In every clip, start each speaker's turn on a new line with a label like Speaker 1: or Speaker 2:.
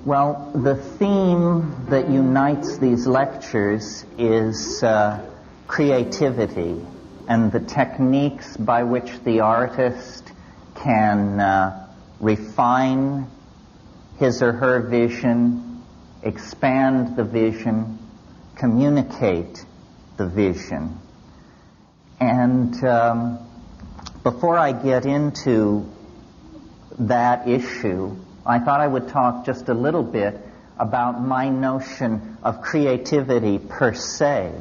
Speaker 1: Well, the theme that unites these lectures is creativity and the techniques by which the artist can refine his or her vision, expand the vision, communicate the vision. And before I get into that issue, I thought I would talk just a little bit about my notion of creativity per se.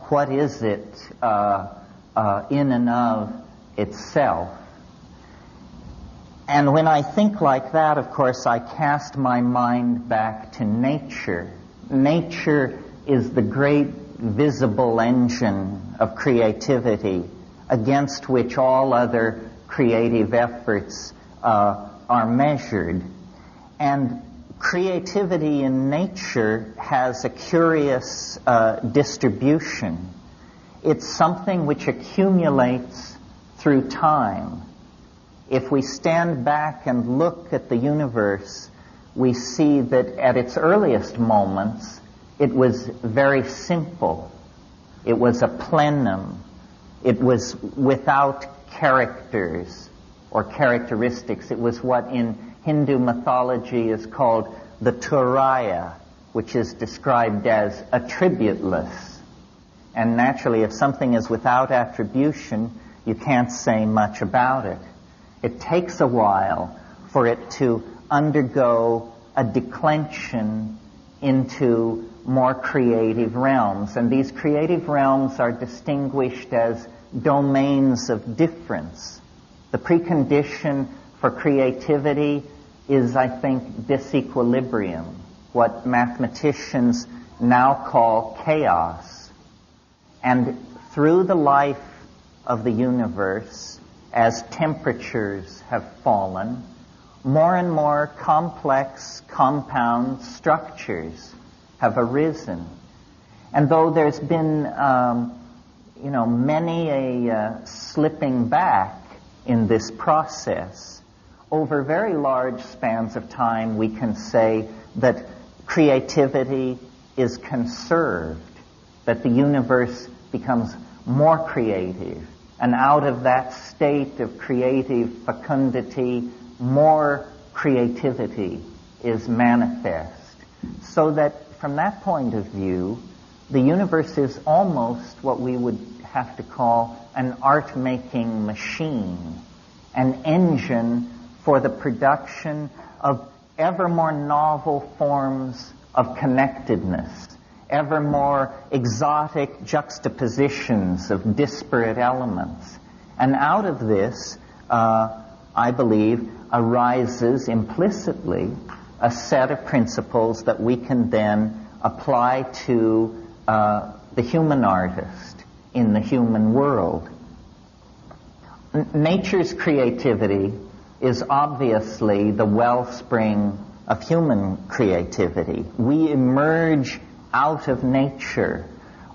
Speaker 1: What is it in and of itself? And when I think like that, of course, I cast my mind back to nature. Nature is the great visible engine of creativity against which all other creative efforts are measured. And creativity in nature has a curious distribution. It's something which accumulates through time. If we stand back and look at the universe, we see that at its earliest moments, it was very simple. It was a plenum. It was without characters or characteristics. It was what in Hindu mythology is called the Turaya, which is described as attributeless. And naturally, if something is without attribution, you can't say much about it. It takes a while for it to undergo a declension into more creative realms. And these creative realms are distinguished as domains of difference. The precondition for creativity is, I think, disequilibrium, what mathematicians now call chaos. And through the life of the universe, as temperatures have fallen, more and more complex compound structures have arisen. And though there's been, many a slipping back in this process, over very large spans of time, we can say that creativity is conserved, that the universe becomes more creative. And out of that state of creative fecundity, more creativity is manifest. So that from that point of view, the universe is almost what we would have to call an art-making machine, an engine for the production of ever more novel forms of connectedness, ever more exotic juxtapositions of disparate elements. And out of this, I believe, arises implicitly a set of principles that we can then apply to the human artist in the human world. Nature's creativity is obviously the wellspring of human creativity. We emerge out of nature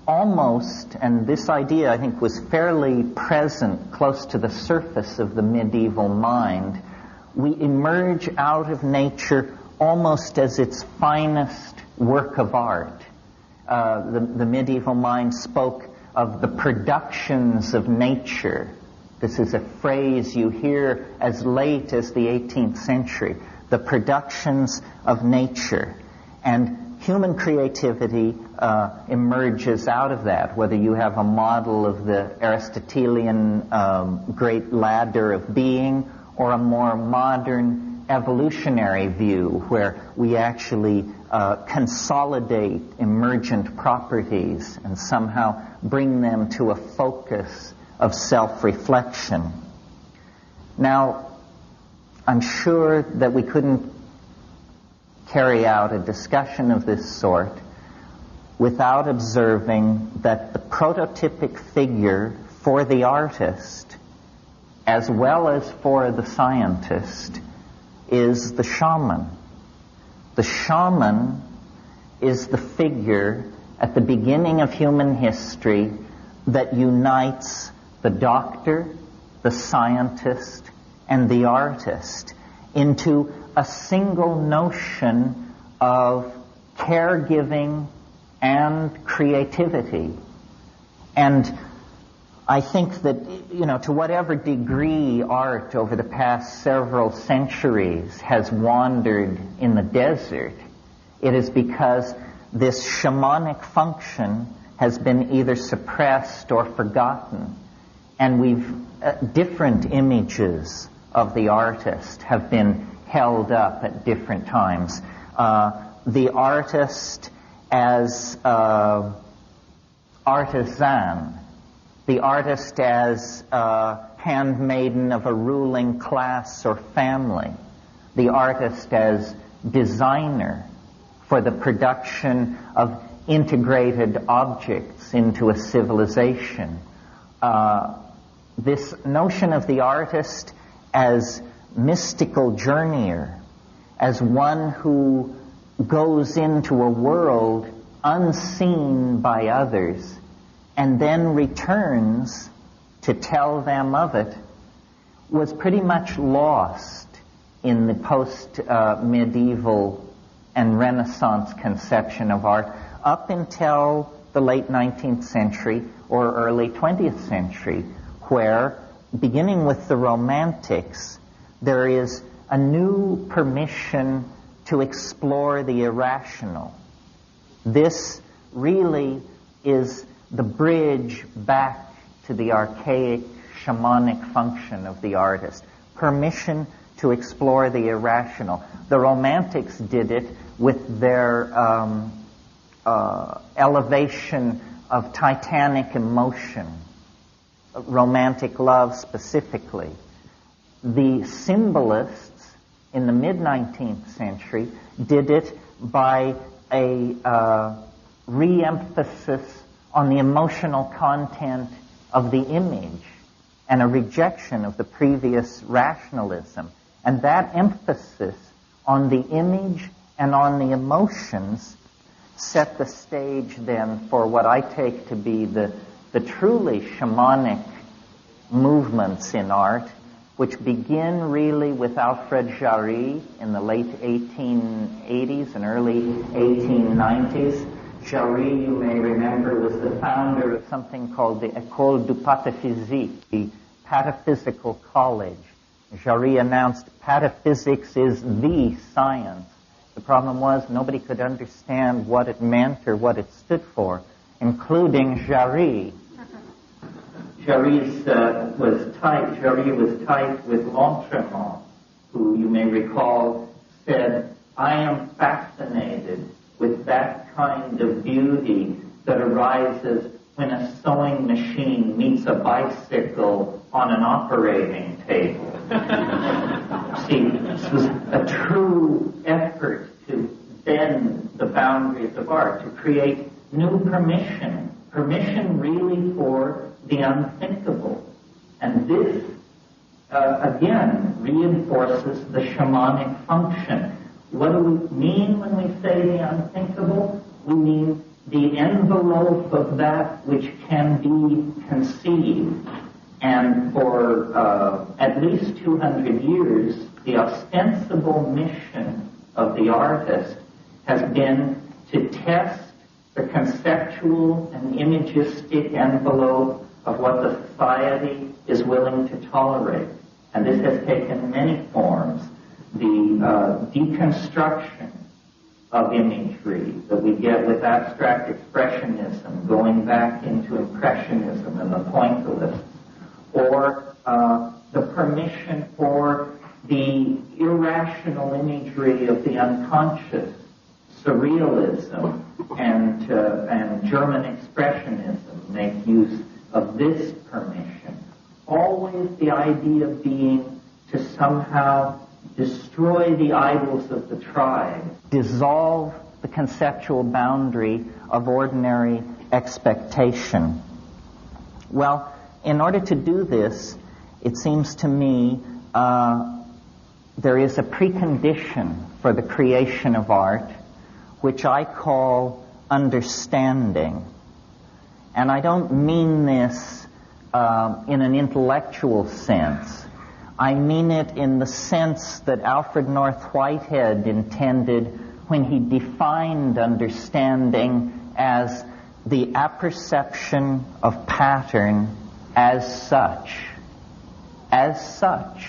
Speaker 1: almost, and this idea I think was fairly present close to the surface of the medieval mind, we emerge out of nature almost as its finest work of art. The medieval mind spoke of the productions of nature. This is a phrase you hear as late as the 18th century. The productions of nature. And human creativity emerges out of that, whether you have a model of the Aristotelian great ladder of being or a more modern evolutionary view where we actually consolidate emergent properties and somehow bring them to a focus of self-reflection. Now, I'm sure that we couldn't carry out a discussion of this sort without observing that the prototypic figure for the artist, as well as for the scientist, is the shaman. The shaman is the figure at the beginning of human history that unites the doctor, the scientist, and the artist into a single notion of caregiving and creativity. And I think that, to whatever degree art over the past several centuries has wandered in the desert, it is because this shamanic function has been either suppressed or forgotten. And different images of the artist have been held up at different times. The artist as artisan, the artist as handmaiden of a ruling class or family, the artist as designer for the production of integrated objects into a civilization. This notion of the artist as mystical journeyer, as one who goes into a world unseen by others and then returns to tell them of it, was pretty much lost in the post-medieval and Renaissance conception of art up until the late 19th century or early 20th century, where, beginning with the Romantics, there is a new permission to explore the irrational. This really is the bridge back to the archaic shamanic function of the artist. Permission to explore the irrational. The Romantics did it with their elevation of titanic emotion, romantic love specifically. The symbolists in the mid-19th century did it by a re-emphasis on the emotional content of the image and a rejection of the previous rationalism. And that emphasis on the image and on the emotions set the stage then for what I take to be the truly shamanic movements in art, which begin really with Alfred Jarry in the late 1880s and early 1890s. Jarry, you may remember, was the founder of something called the École du Pataphysique, the Pataphysical College. Jarry announced pataphysics is the science. The problem was nobody could understand what it meant or what it stood for, including Jarry. Jarry was tight with L'Entremont, who you may recall said, "I am fascinated with that kind of beauty that arises when a sewing machine meets a bicycle on an operating table." See, this was a true effort to bend the boundaries of art, to create new permission really for the unthinkable. And this, again, reinforces the shamanic function. What do we mean when we say the unthinkable? We mean the envelope of that which can be conceived. And for at least 200 years, the ostensible mission of the artist has been to test the conceptual and imagistic envelope of what the society is willing to tolerate. And this has taken many forms. The deconstruction of imagery that we get with abstract expressionism, going back into impressionism and the pointillists, or the permission for the irrational imagery of the unconscious, surrealism, and German expressionism make use of this permission. Always the idea being to somehow destroy the idols of the tribe, dissolve the conceptual boundary of ordinary expectation. Well, in order to do this, it seems to me there is a precondition for the creation of art, which I call understanding. And I don't mean this in an intellectual sense. I mean it in the sense that Alfred North Whitehead intended when he defined understanding as the apperception of pattern as such. As such.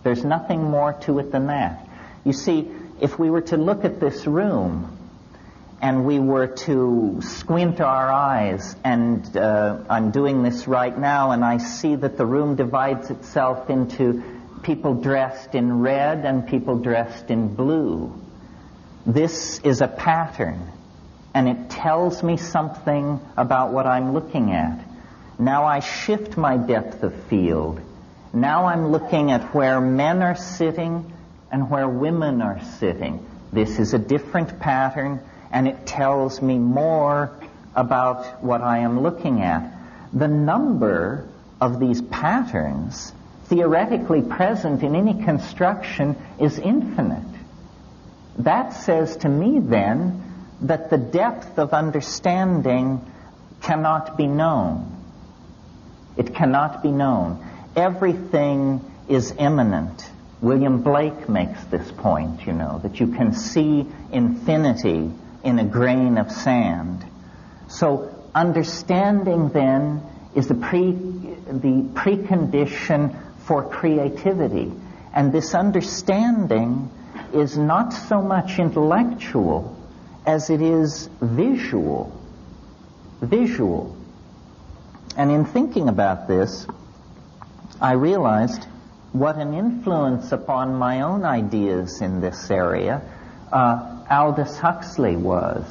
Speaker 1: There's nothing more to it than that. You see, if we were to look at this room and we were to squint our eyes, and I'm doing this right now, and I see that the room divides itself into people dressed in red and people dressed in blue. This is a pattern, and it tells me something about what I'm looking at. Now I shift my depth of field. Now I'm looking at where men are sitting and where women are sitting. This is a different pattern, and it tells me more about what I am looking at. The number of these patterns theoretically present in any construction is infinite. That says to me then that the depth of understanding cannot be known. It cannot be known. Everything is immanent. William Blake makes this point, that you can see infinity in a grain of sand. So understanding then is the precondition for creativity. And this understanding is not so much intellectual as it is visual. Visual. And in thinking about this, I realized what an influence upon my own ideas in this area Aldous Huxley was.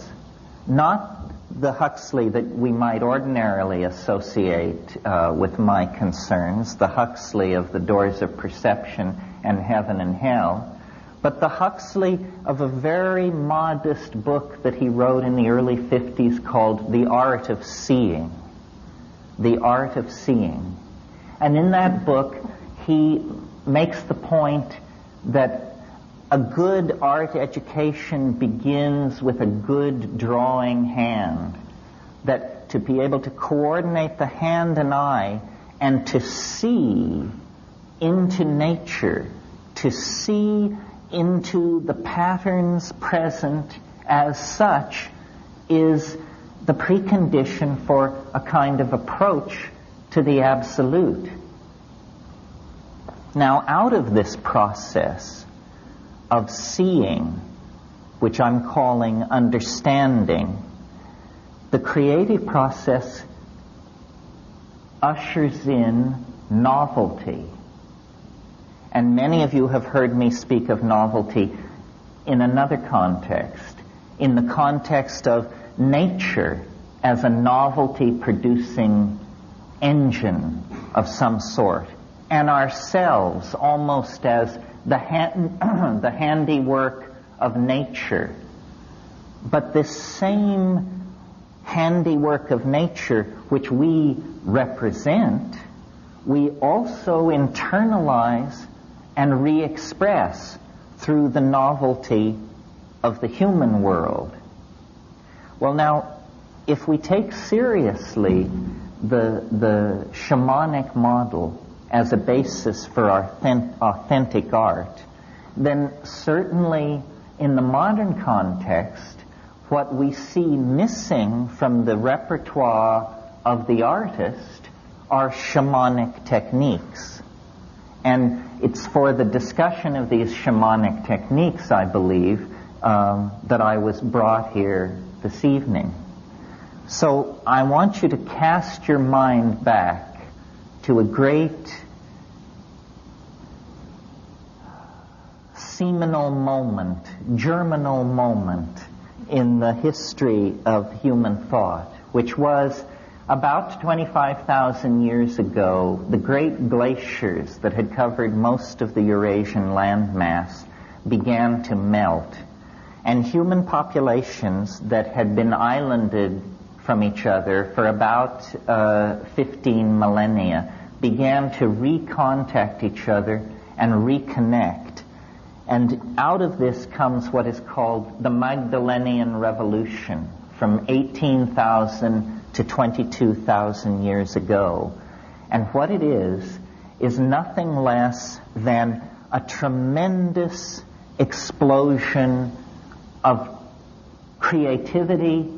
Speaker 1: Not the Huxley that we might ordinarily associate with my concerns, the Huxley of the Doors of Perception and Heaven and Hell, but the Huxley of a very modest book that he wrote in the early 50s called The Art of Seeing. The Art of Seeing. And in that book, he makes the point that a good art education begins with a good drawing hand. That to be able to coordinate the hand and eye and to see into nature, to see into the patterns present as such, is the precondition for a kind of approach to the absolute. Now, out of this process of seeing, which I'm calling understanding, the creative process ushers in novelty. And many of you have heard me speak of novelty in another context, in the context of nature as a novelty-producing engine of some sort, and ourselves almost as the handiwork of nature. But this same handiwork of nature which we represent, we also internalize and re-express through the novelty of the human world. Well, now, if we take seriously the shamanic model as a basis for authentic art, then certainly in the modern context, what we see missing from the repertoire of the artist are shamanic techniques. And it's for the discussion of these shamanic techniques, I believe, that I was brought here this evening. So I want you to cast your mind back to a great seminal moment, germinal moment in the history of human thought, which was about 25,000 years ago. The great glaciers that had covered most of the Eurasian landmass began to melt, and human populations that had been islanded from each other for about 15 millennia began to recontact each other and reconnect. And out of this comes what is called the Magdalenian Revolution from 18,000 to 22,000 years ago. And what it is nothing less than a tremendous explosion of creativity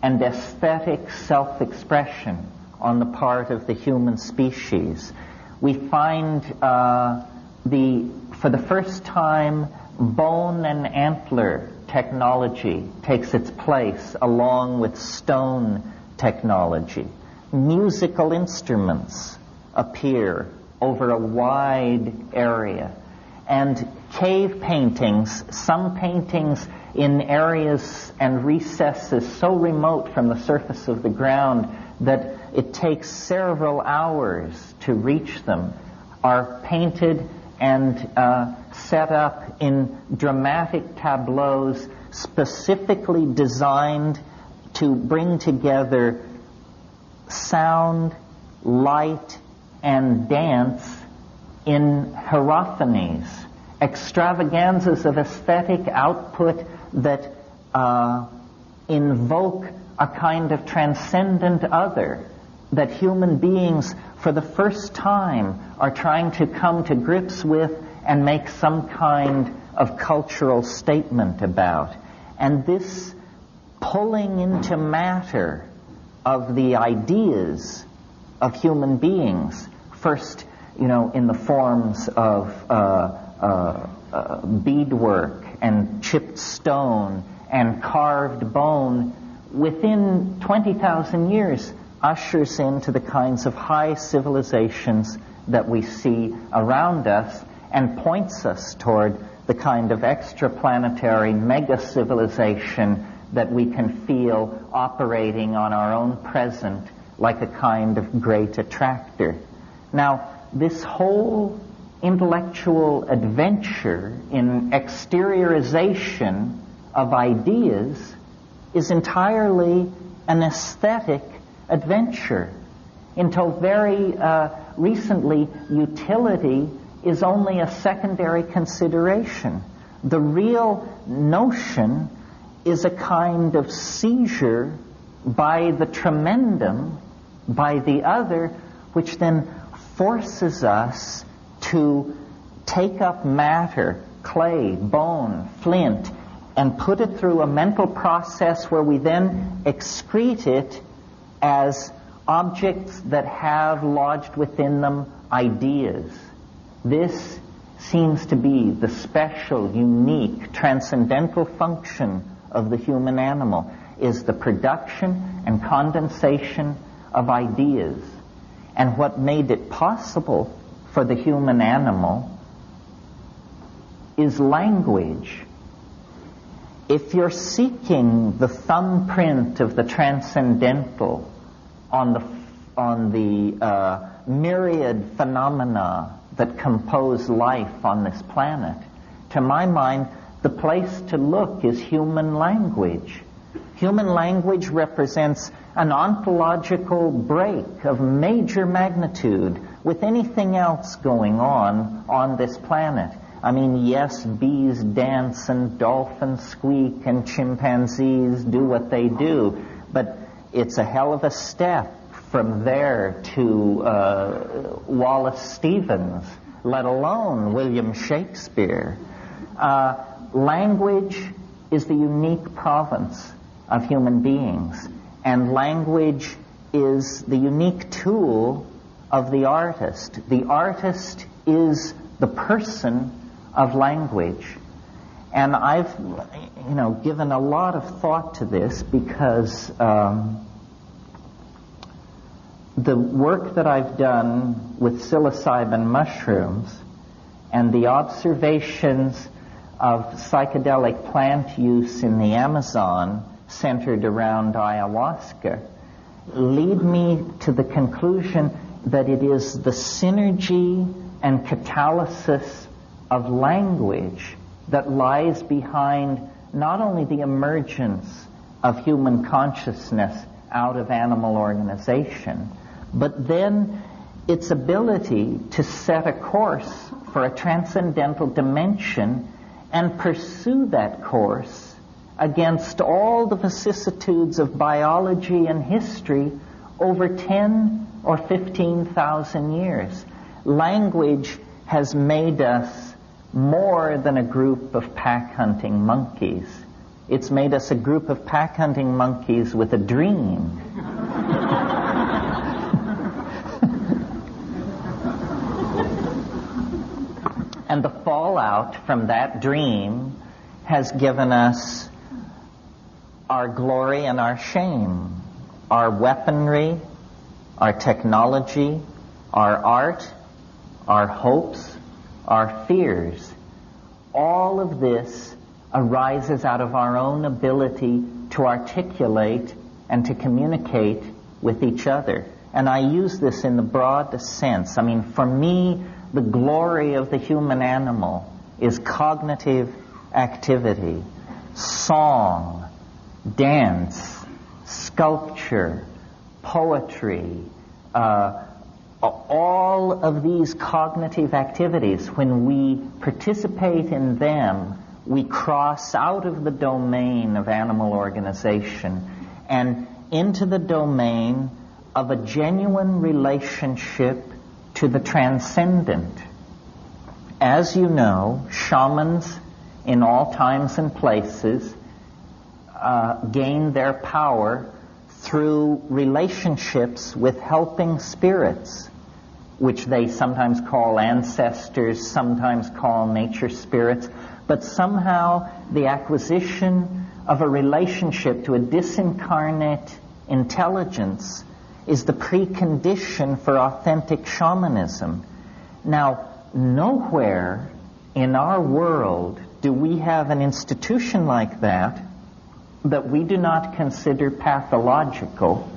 Speaker 1: and aesthetic self-expression on the part of the human species. We find for the first time, bone and antler technology takes its place along with stone technology. Musical instruments appear over a wide area. And cave paintings, some paintings in areas and recesses so remote from the surface of the ground that it takes several hours to reach them, are painted and set up in dramatic tableaus specifically designed to bring together sound, light, and dance in hierophanies, extravaganzas of aesthetic output that invoke a kind of transcendent other, that human beings for the first time are trying to come to grips with and make some kind of cultural statement about. And this pulling into matter of the ideas of human beings, first, in the forms of beadwork and chipped stone and carved bone, within 20,000 years ushers into the kinds of high civilizations that we see around us and points us toward the kind of extraplanetary mega-civilization that we can feel operating on our own present like a kind of great attractor. Now, this whole intellectual adventure in exteriorization of ideas is entirely an aesthetic adventure. Until very recently, utility is only a secondary consideration. The real notion is a kind of seizure by the tremendum, by the other, which then forces us to take up matter, clay, bone, flint, and put it through a mental process where we then excrete it as objects that have lodged within them ideas. This seems to be the special, unique, transcendental function of the human animal, is the production and condensation of ideas. And what made it possible for the human animal is language. If you're seeking the thumbprint of the transcendental on the myriad phenomena that compose life on this planet, to my mind, the place to look is human language. Human language represents an ontological break of major magnitude with anything else going on this planet. I mean, yes, bees dance and dolphins squeak and chimpanzees do what they do, but it's a hell of a step from there to Wallace Stevens, let alone William Shakespeare. Language is the unique province of human beings, and language is the unique tool of the artist. The artist is the person of language. And I've, given a lot of thought to this because the work that I've done with psilocybin mushrooms and the observations of psychedelic plant use in the Amazon centered around ayahuasca lead me to the conclusion that it is the synergy and catalysis of language that lies behind not only the emergence of human consciousness out of animal organization, but then its ability to set a course for a transcendental dimension and pursue that course against all the vicissitudes of biology and history over 10 or 15,000 years. Language has made us more than a group of pack-hunting monkeys. It's made us a group of pack-hunting monkeys with a dream. And the fallout from that dream has given us our glory and our shame, our weaponry, our technology, our art, our hopes, our fears. All of this arises out of our own ability to articulate and to communicate with each other. And I use this in the broadest sense. I mean, for me, the glory of the human animal is cognitive activity, song, dance, sculpture, poetry, all of these cognitive activities. When we participate in them, we cross out of the domain of animal organization and into the domain of a genuine relationship to the transcendent. As you know, shamans in all times and places gain their power through relationships with helping spirits, which they sometimes call ancestors, sometimes call nature spirits. But somehow the acquisition of a relationship to a disincarnate intelligence is the precondition for authentic shamanism. Now, nowhere in our world do we have an institution like that we do not consider pathological,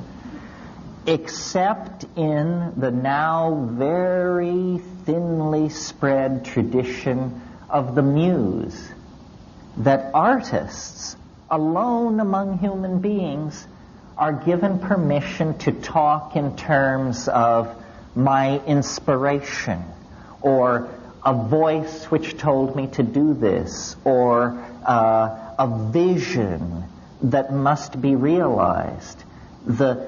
Speaker 1: except in the now very thinly spread tradition of the muse, that artists alone among human beings are given permission to talk in terms of my inspiration, or a voice which told me to do this, or a vision that must be realized. The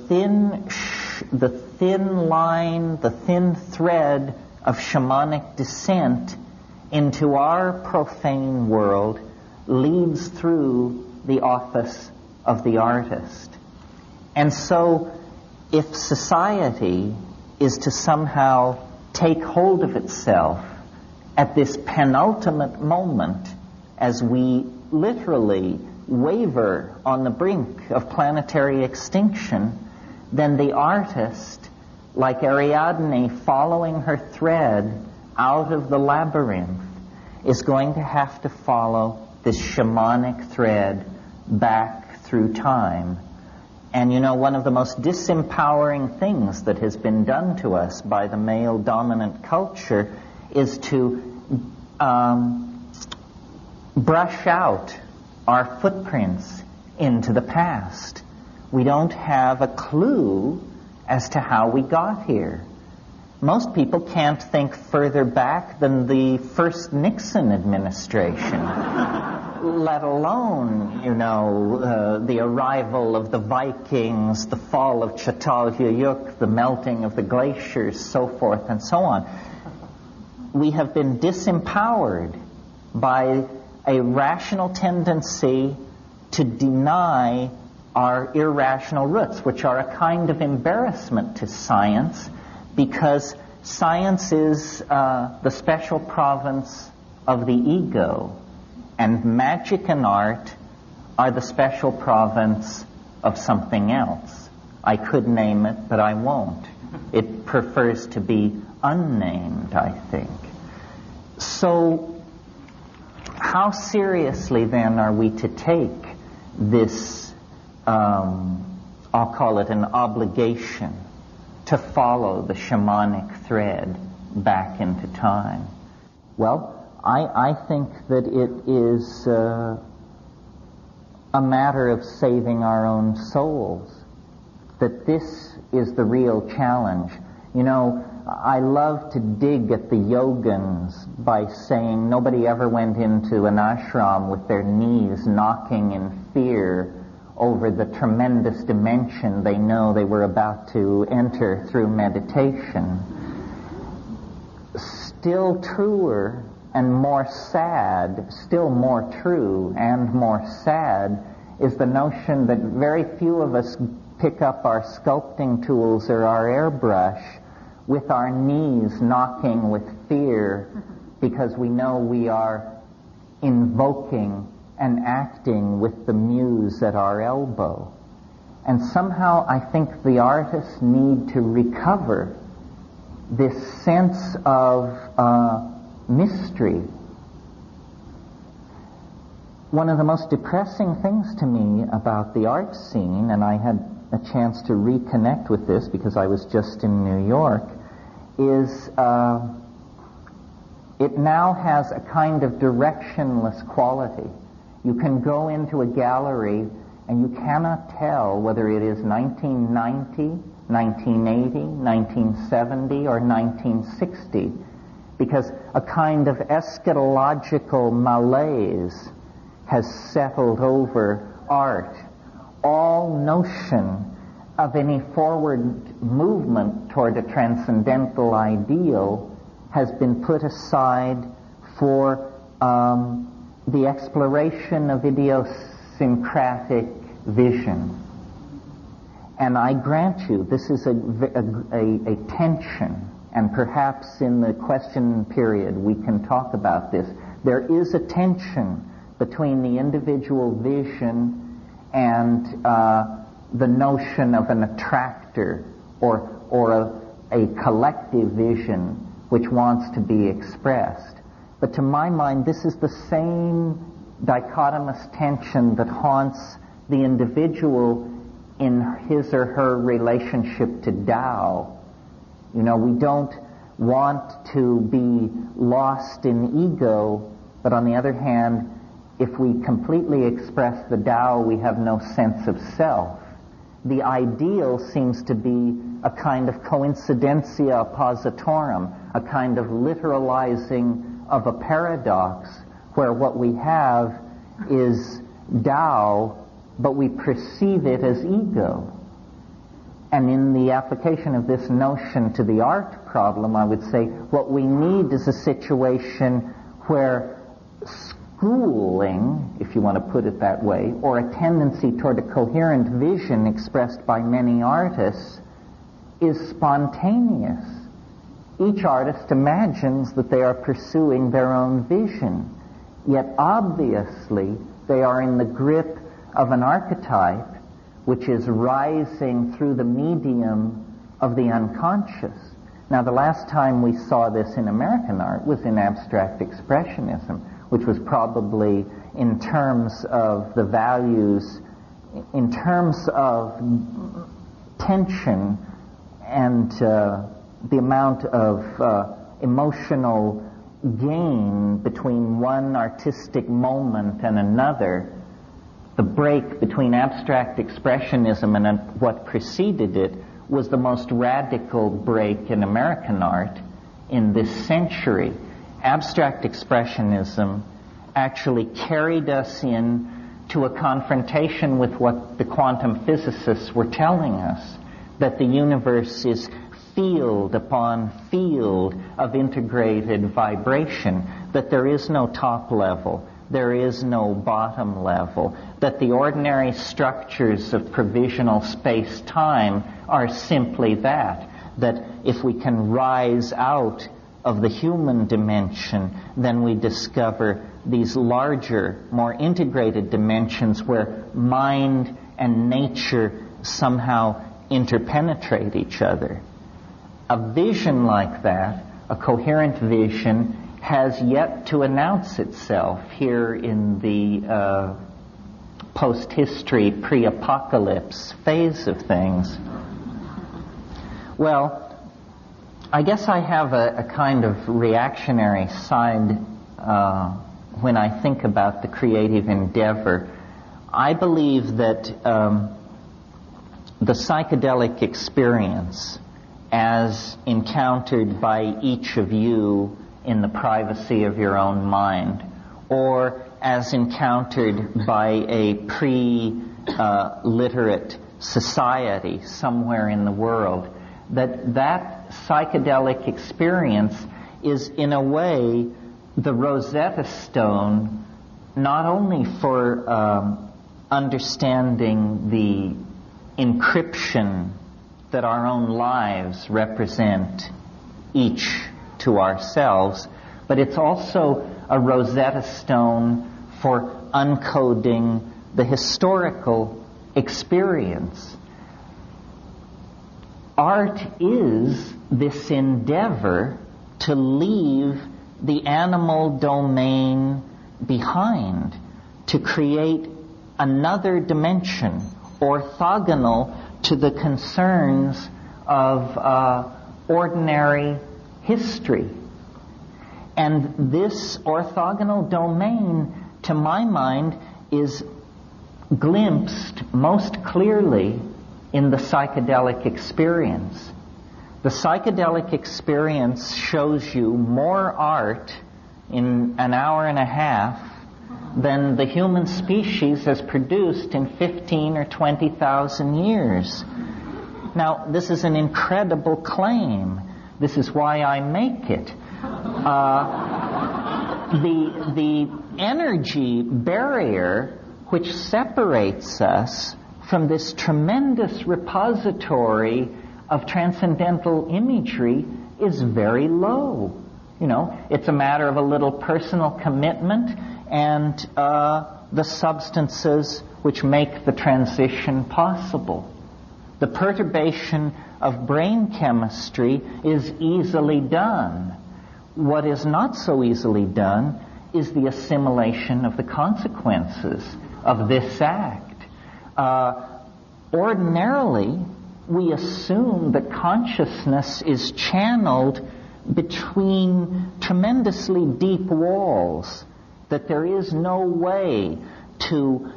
Speaker 1: thin line, the thin thread of shamanic descent into our profane world leads through the office of the artist. And so, if society is to somehow take hold of itself at this penultimate moment, as we literally waver on the brink of planetary extinction, then the artist, like Ariadne following her thread out of the labyrinth, is going to have to follow this shamanic thread back through time. And you know, one of the most disempowering things that has been done to us by the male-dominant culture is to brush out our footprints into the past. We don't have a clue as to how we got here. Most people can't think further back than the first Nixon administration, let alone, you know, the arrival of the Vikings, the fall of Çatalhöyük, the melting of the glaciers, so forth and so on. We have been disempowered by a rational tendency to deny our irrational roots, which are a kind of embarrassment to science, because science is the special province of the ego, and magic and art are the special province of something else. I could name it, but I won't. It prefers to be unnamed, I think. So, how seriously then are we to take this, I'll call it an obligation, to follow the shamanic thread back into time? Well, I think that it is a matter of saving our own souls, that this is the real challenge. You know, I love to dig at the yogins by saying nobody ever went into an ashram with their knees knocking in fear over the tremendous dimension they know they were about to enter through meditation. Still truer and more sad, still more true and more sad, is the notion that very few of us pick up our sculpting tools or our airbrush with our knees knocking with fear because we know we are invoking and acting with the muse at our elbow. And somehow I think the artists need to recover this sense of mystery. One of the most depressing things to me about the art scene, and I had a chance to reconnect with this because I was just in New York, is it now has a kind of directionless quality. You can go into a gallery and you cannot tell whether it is 1990, 1980, 1970, or 1960, because a kind of eschatological malaise has settled over art. All notion of any forward movement toward a transcendental ideal has been put aside for the exploration of idiosyncratic vision. And I grant you, this is a tension, and perhaps in the question period we can talk about this. There is a tension between the individual vision and the notion of an attractor or a collective vision which wants to be expressed. But to my mind, this is the same dichotomous tension that haunts the individual in his or her relationship to Tao. You know, we don't want to be lost in ego, but on the other hand, if we completely express the Tao, we have no sense of self. The ideal seems to be a kind of coincidentia oppositorum, a kind of literalizing of a paradox, where what we have is Tao, but we perceive it as ego. And in the application of this notion to the art problem, I would say what we need is a situation where schooling, if you want to put it that way, or a tendency toward a coherent vision expressed by many artists is spontaneous. Each artist imagines that they are pursuing their own vision, yet obviously they are in the grip of an archetype which is rising through the medium of the unconscious. Now, the last time we saw this in American art was in abstract expressionism, which was probably, in terms of the values, in terms of tension and the amount of emotional gain between one artistic moment and another, the break between abstract expressionism and what preceded it was the most radical break in American art in this century. Abstract expressionism actually carried us in to a confrontation with what the quantum physicists were telling us, that the universe is field upon field of integrated vibration, that there is no top level, there is no bottom level, that the ordinary structures of provisional space-time are simply that if we can rise out of the human dimension, then we discover these larger, more integrated dimensions where mind and nature somehow interpenetrate each other. A vision like that, a coherent vision, has yet to announce itself here in the post-history, pre-apocalypse phase of things. Well, I guess I have a kind of reactionary side when I think about the creative endeavor. I believe that the psychedelic experience, as encountered by each of you in the privacy of your own mind, or as encountered by a pre-literate society somewhere in the world, that psychedelic experience is in a way the Rosetta Stone, not only for understanding the encryption that our own lives represent each to ourselves, but it's also a Rosetta Stone for uncoding the historical experience. Art is this endeavor to leave the animal domain behind, to create another dimension orthogonal to the concerns of ordinary history. And this orthogonal domain, to my mind, is glimpsed most clearly in the psychedelic experience. The psychedelic experience shows you more art in an hour and a half than the human species has produced in 15 or 20,000 years. Now, this is an incredible claim. This is why I make it. The energy barrier which separates us from this tremendous repository of transcendental imagery is very low. You know, it's a matter of a little personal commitment and the substances which make the transition possible. The perturbation of brain chemistry is easily done. What is not so easily done is the assimilation of the consequences of this act. Ordinarily, we assume that consciousness is channeled between tremendously deep walls, that there is no way to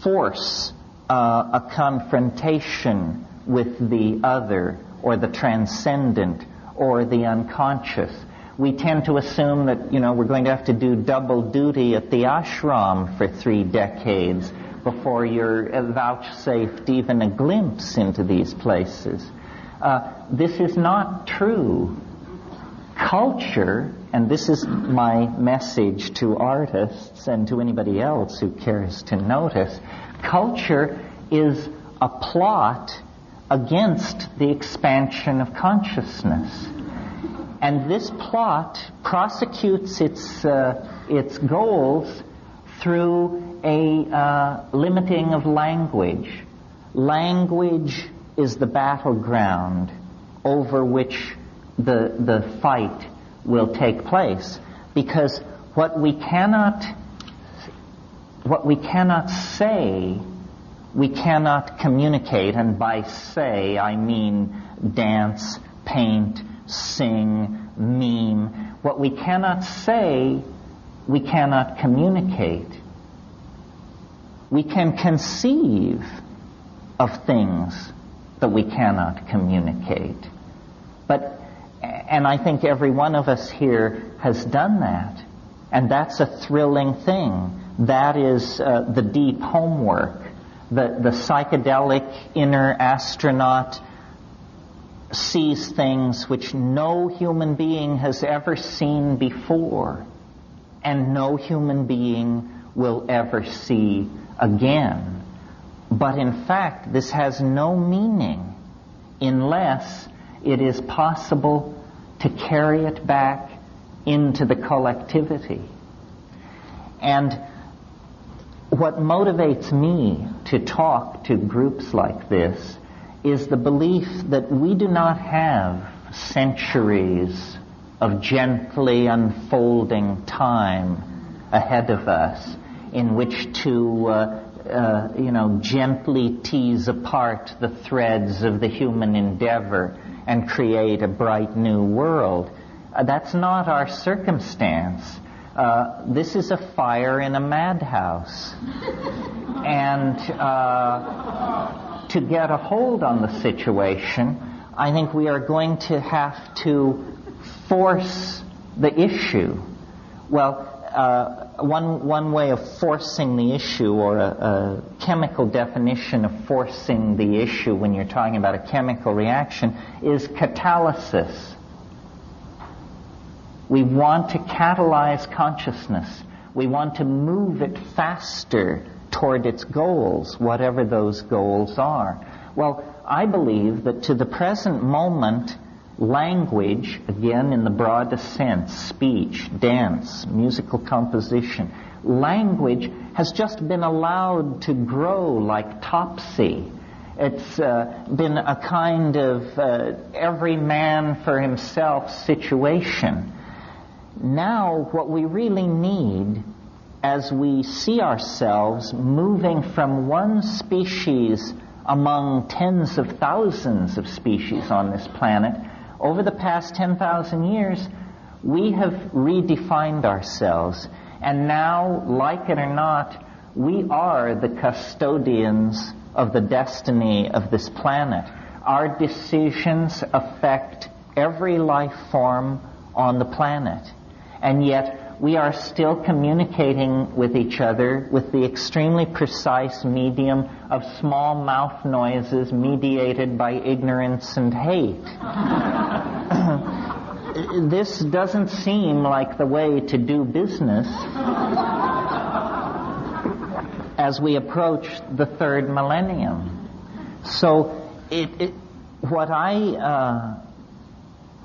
Speaker 1: force a confrontation with the other or the transcendent or the unconscious. We tend to assume that, we're going to have to do double duty at the ashram for 3 decades before you're vouchsafed even a glimpse into these places. This is not true. Culture, and this is my message to artists and to anybody else who cares to notice, culture is a plot against the expansion of consciousness. And this plot prosecutes its goals through a limiting of language. Language is the battleground over which the fight will take place, because what we cannot say, we cannot communicate, and by say I mean dance, paint, sing, meme. What we cannot say, we cannot communicate. We can conceive of things that we cannot communicate. And I think every one of us here has done that. And that's a thrilling thing. That is the deep homework. The psychedelic inner astronaut sees things which no human being has ever seen before, and no human being will ever see again. But in fact, this has no meaning unless it is possible to carry it back into the collectivity. And what motivates me to talk to groups like this is the belief that we do not have centuries of gently unfolding time ahead of us in which to gently tease apart the threads of the human endeavor and create a bright new world. That's not our circumstance. This is a fire in a madhouse. And to get a hold on the situation, I think we are going to have to force the issue. Well, one way of forcing the issue, or a chemical definition of forcing the issue when you're talking about a chemical reaction, is catalysis. We want to catalyze consciousness. We want to move it faster toward its goals, whatever those goals are. Well, I believe that to the present moment, language, again in the broadest sense, speech, dance, musical composition, language has just been allowed to grow like topsy. It's been a kind of every man for himself situation. Now, what we really need, as we see ourselves moving from one species among tens of thousands of species on this planet, over the past 10,000 years, we have redefined ourselves. And now, like it or not, we are the custodians of the destiny of this planet. Our decisions affect every life form on the planet. And yet, we are still communicating with each other with the extremely precise medium of small mouth noises mediated by ignorance and hate. This doesn't seem like the way to do business as we approach the third millennium. So,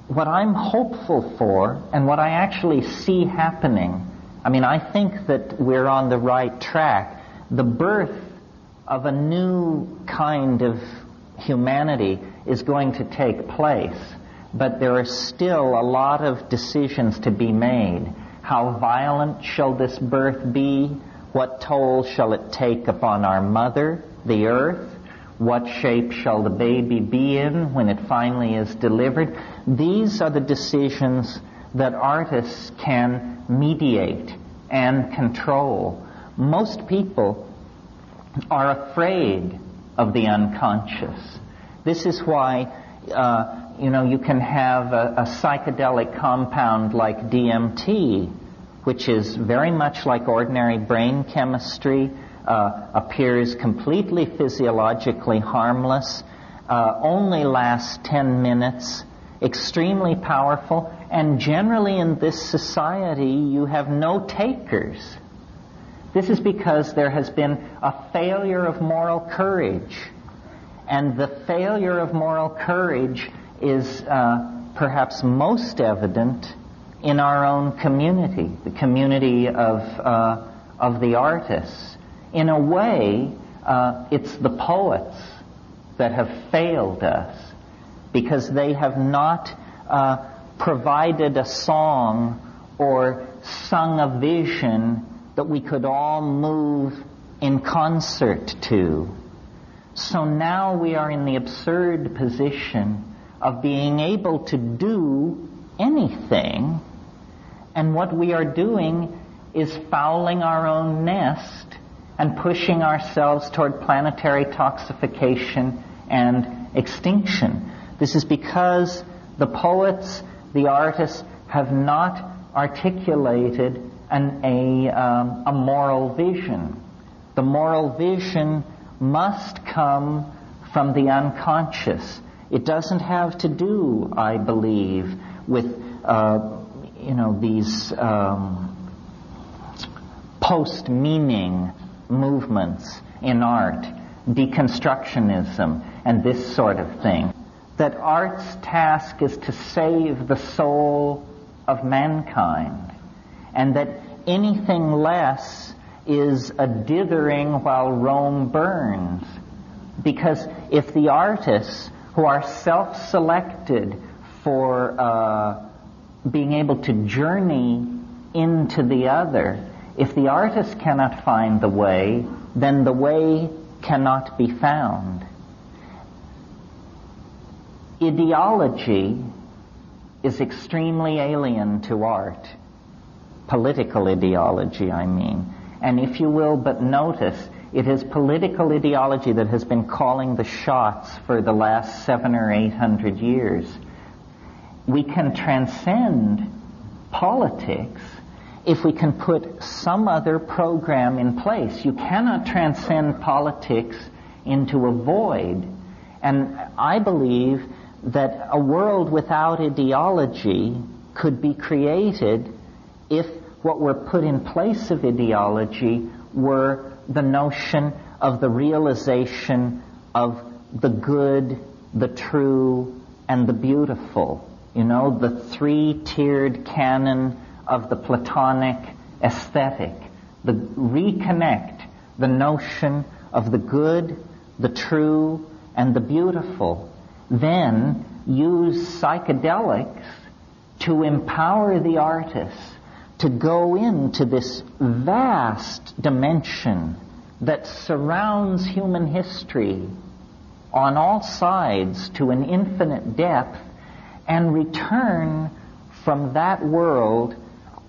Speaker 1: what I'm hopeful for, and what I actually see happening, I think that we're on the right track. The birth of a new kind of humanity is going to take place, but there are still a lot of decisions to be made. How violent shall this birth be? What toll shall it take upon our mother, the earth? What shape shall the baby be in when it finally is delivered? These are the decisions that artists can mediate and control. Most people are afraid of the unconscious. This is why, you can have a psychedelic compound like DMT, which is very much like ordinary brain chemistry, appears completely physiologically harmless, only lasts 10 minutes, extremely powerful, and generally in this society you have no takers. This is because there has been a failure of moral courage. And the failure of moral courage is perhaps most evident in our own community, the community of the artists. In a way, it's the poets that have failed us because they have not provided a song or sung a vision that we could all move in concert to. So now we are in the absurd position of being able to do anything, and what we are doing is fouling our own nest and pushing ourselves toward planetary toxification and extinction. This is because the poets, the artists, have not articulated a moral vision. The moral vision must come from the unconscious. It doesn't have to do, I believe, with these post-meaning movements in art, deconstructionism, and this sort of thing. That art's task is to save the soul of mankind, and that anything less is a dithering while Rome burns. Because if the artists who are self-selected for being able to journey into the other, if the artist cannot find the way, then the way cannot be found. Ideology is extremely alien to art. Political ideology, I mean. And if you will but notice, it is political ideology that has been calling the shots for the last 700 or 800 years. We can transcend politics if we can put some other program in place. You cannot transcend politics into a void. And I believe that a world without ideology could be created if what were put in place of ideology were the notion of the realization of the good, the true, and the beautiful. You know, the three-tiered canon of the Platonic aesthetic. The reconnect the notion of the good, the true, and the beautiful. Then use psychedelics to empower the artist to go into this vast dimension that surrounds human history on all sides to an infinite depth, and return from that world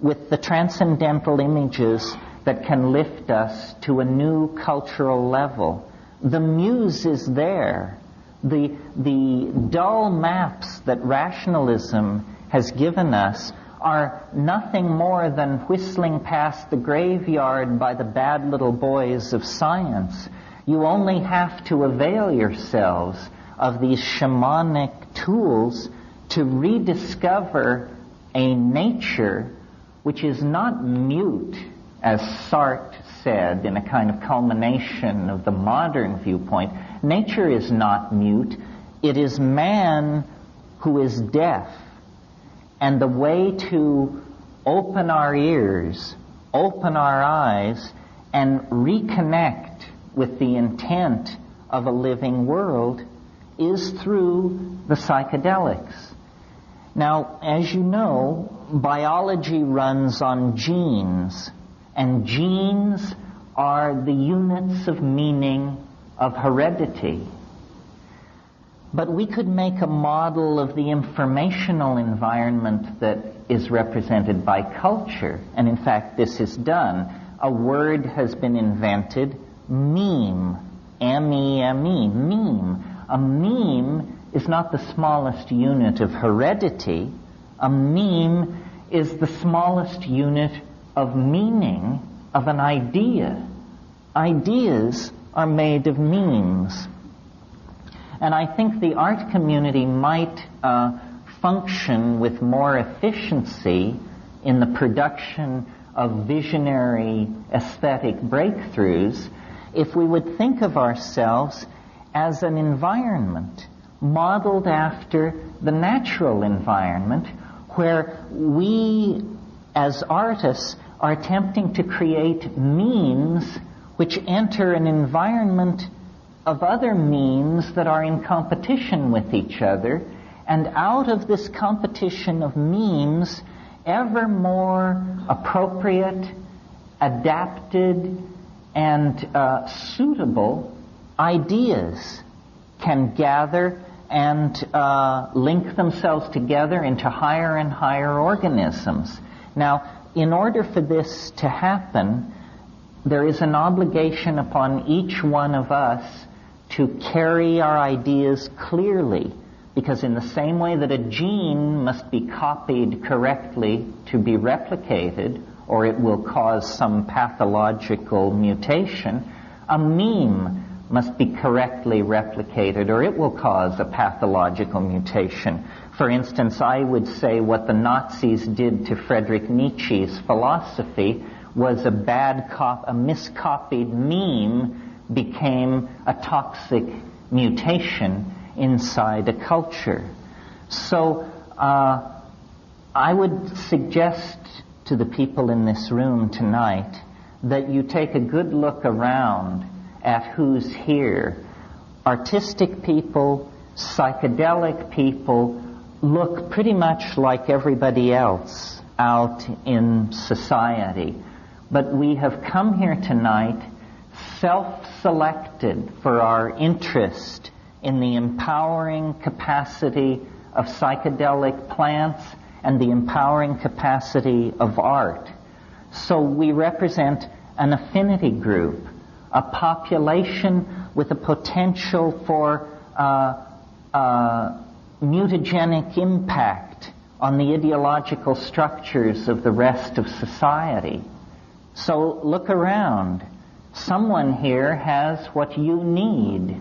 Speaker 1: with the transcendental images that can lift us to a new cultural level. The muse is there. The dull maps that rationalism has given us are nothing more than whistling past the graveyard by the bad little boys of science. You only have to avail yourselves of these shamanic tools to rediscover a nature which is not mute, as Sartre said in a kind of culmination of the modern viewpoint. Nature is not mute. It is man who is deaf. And the way to open our ears, open our eyes, and reconnect with the intent of a living world is through the psychedelics. Now, as you know, biology runs on genes, and genes are the units of meaning of heredity. But we could make a model of the informational environment that is represented by culture, and in fact this is done. A word has been invented, meme, M-E-M-E, meme. A meme is not the smallest unit of heredity. A meme is the smallest unit of meaning of an idea. Ideas are made of memes. And I think the art community might function with more efficiency in the production of visionary aesthetic breakthroughs if we would think of ourselves as an environment modeled after the natural environment, where we as artists are attempting to create memes which enter an environment of other memes that are in competition with each other, and out of this competition of memes, ever more appropriate, adapted, and suitable ideas can gather and link themselves together into higher and higher organisms. Now, in order for this to happen, there is an obligation upon each one of us to carry our ideas clearly, because in the same way that a gene must be copied correctly to be replicated, or it will cause some pathological mutation, a meme must be correctly replicated, or it will cause a pathological mutation. For instance, I would say what the Nazis did to Friedrich Nietzsche's philosophy was a miscopied meme became a toxic mutation inside a culture. So I would suggest to the people in this room tonight that you take a good look around at who's here. Artistic people, psychedelic people look pretty much like everybody else out in society. But we have come here tonight self-selected for our interest in the empowering capacity of psychedelic plants and the empowering capacity of art. So we represent an affinity group, a population with a potential for mutagenic impact on the ideological structures of the rest of society. So look around. Someone here has what you need.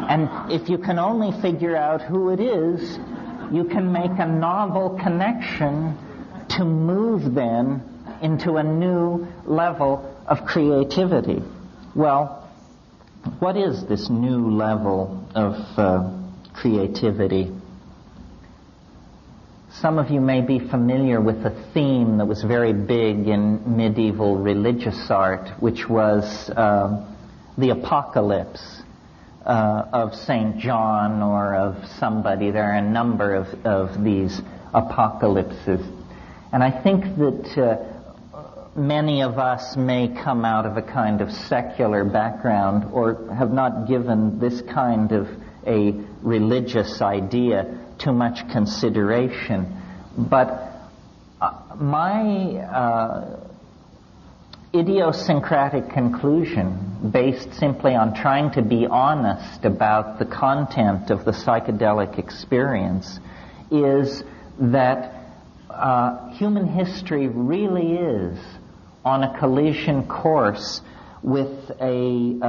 Speaker 1: And if you can only figure out who it is, You can make a novel connection to move then into a new level of creativity. Well, what is this new level of creativity? Some of you may be familiar with a theme that was very big in medieval religious art, which was the apocalypse of St. John or of somebody. There are a number of these apocalypses. And I think that many of us may come out of a kind of secular background or have not given this kind of a religious idea too much consideration. But my idiosyncratic conclusion, based simply on trying to be honest about the content of the psychedelic experience, is that human history really is on a collision course with a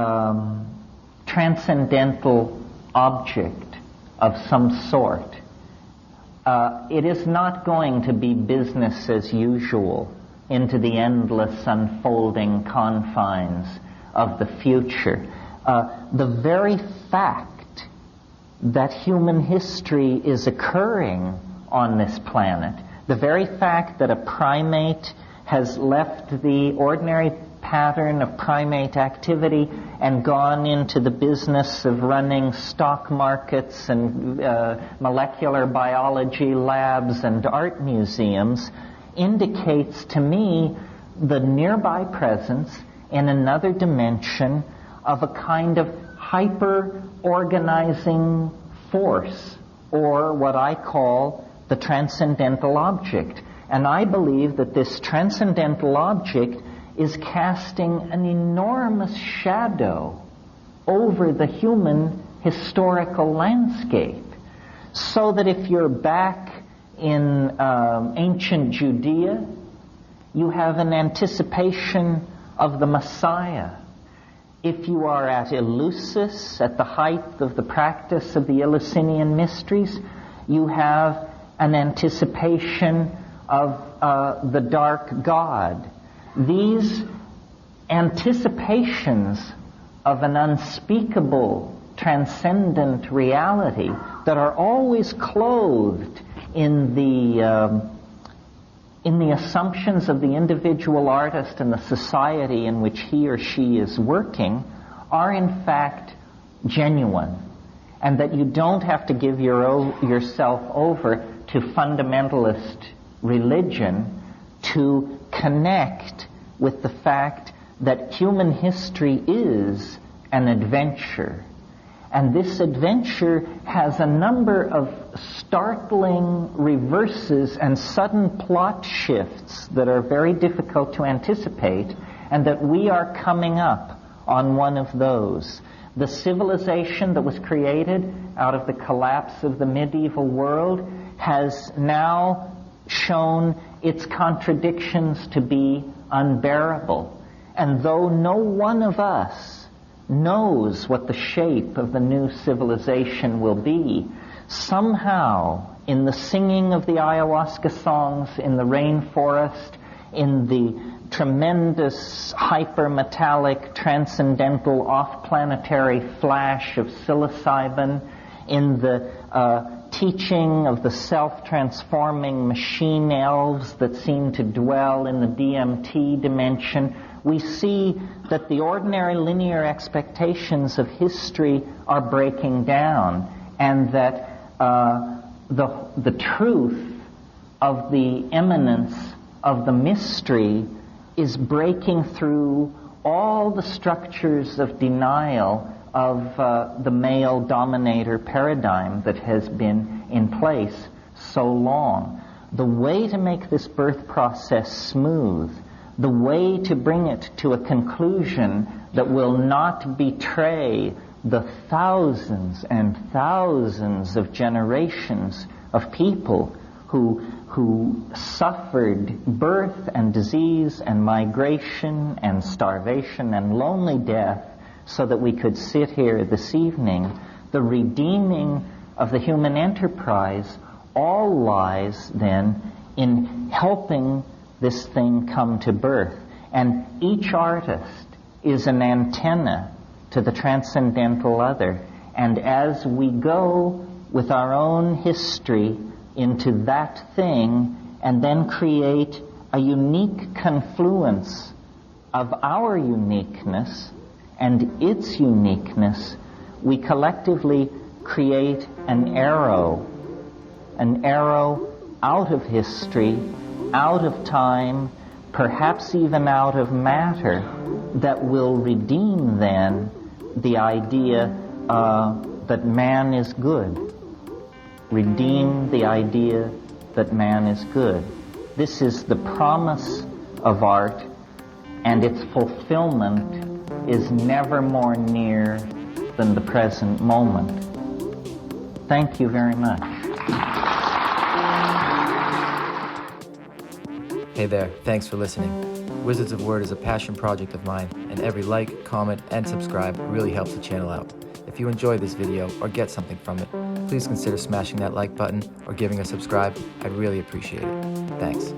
Speaker 1: transcendental object of some sort. It is not going to be business as usual into the endless unfolding confines of the future. The very fact that human history is occurring on this planet, the very fact that a primate has left the ordinary pattern of primate activity and gone into the business of running stock markets and molecular biology labs and art museums, indicates to me the nearby presence in another dimension of a kind of hyper-organizing force, or what I call the transcendental object. And I believe that this transcendental object is casting an enormous shadow over the human historical landscape. So that if you're back in ancient Judea, you have an anticipation of the Messiah. If you are at Eleusis, at the height of the practice of the Eleusinian mysteries, you have an anticipation of the dark God. These anticipations of an unspeakable, transcendent reality that are always clothed in the assumptions of the individual artist and the society in which he or she is working are in fact genuine, and that you don't have to give yourself over to fundamentalist religion to connect with the fact that human history is an adventure. And this adventure has a number of startling reverses and sudden plot shifts that are very difficult to anticipate, and that we are coming up on one of those. The civilization that was created out of the collapse of the medieval world has now shown its contradictions to be unbearable. And though no one of us knows what the shape of the new civilization will be, somehow in the singing of the ayahuasca songs in the rainforest, in the tremendous hypermetallic transcendental off-planetary flash of psilocybin, in the teaching of the self-transforming machine elves that seem to dwell in the DMT dimension, we see that the ordinary linear expectations of history are breaking down, and that the truth of the immanence of the mystery is breaking through all the structures of denial of the male dominator paradigm that has been in place so long. The way to make this birth process smooth, the way to bring it to a conclusion that will not betray the thousands and thousands of generations of people who suffered birth and disease and migration and starvation and lonely death so that we could sit here this evening, the redeeming of the human enterprise all lies then in helping this thing come to birth. And each artist is an antenna to the transcendental other. And as we go with our own history into that thing and then create a unique confluence of our uniqueness and its uniqueness, we collectively create an arrow out of history, out of time, perhaps even out of matter, that will redeem then the idea that man is good. Redeem the idea that man is good. This is the promise of art, and its fulfillment is never more near than the present moment. Thank you very much.
Speaker 2: Hey there, thanks for listening. Wizards of Word is a passion project of mine, and every like, comment, and subscribe really helps the channel out. If you enjoy this video or get something from it, please consider smashing that like button or giving a subscribe. I'd really appreciate it. Thanks.